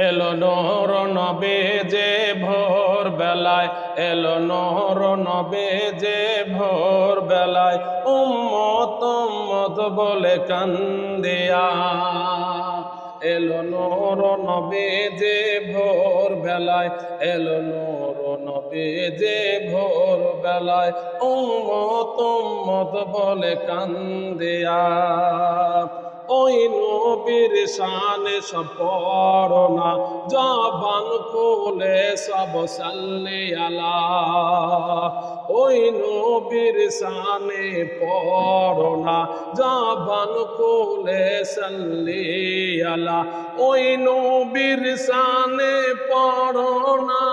এলো নূর নবী যে ভোর বেলায়, এলো নূর নবী যে ভোর বেলায়, উম্মত উম্মত বলে কান্দিয়া। এলো নূর নবী যে ভোর বেলায়, এলো নূর নবী যে ভোর বেলায়, উম্মত উম্মত বলে কান্দিয়া। ওই নবীর শানে সব পড়ো না, জবান খুলে সব সাল্লি আলা। ওই নবীর শানে পড়ো না, জবান খুলে সাল্লি আলা। ওই নবীর শানে পড়ো না,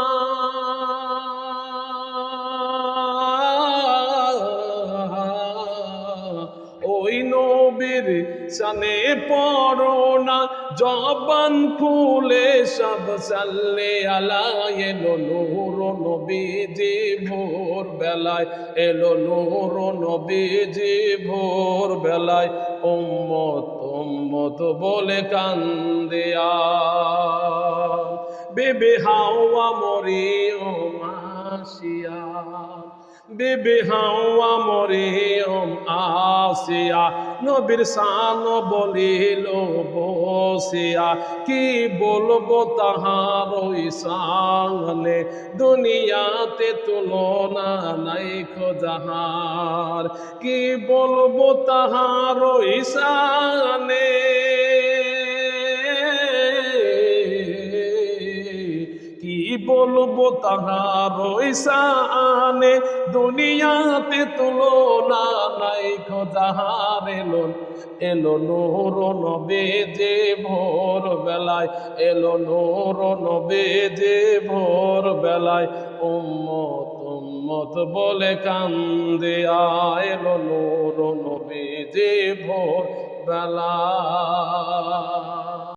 ওই নবীর শানে পড়ো না, জবান খুলে সব সাল্লে আলা। এলো নূর নবীজি ভোর বেলায়, এলো নূর নবীজি ভোর বেলায়, উম্মত উম্মত বলে কান্দিয়া। বিবি হাওয়া মরিয়ম আসিয়া, বিবি হাওয়া মরিয়ম আসিয়া, নবীর শান বলিল বসিয়া। কি বলবো তাহার ওই শানে, দুনিয়াতে তুলনা নাই খোজাহার। কি বলবো তাহার ওই শানে, কি বলবো তাহার ওই শানে, দুনিয়াতে তুলনা নাই খোজাহার। এলো এলো নূর নবী যে ভোর বেলায়, এলো নূর নবী যে ভোর বেলায়, উম্মত উম্মত বলে কান্দিয়া। এলো নূর নবী যে ভোর বেলায়।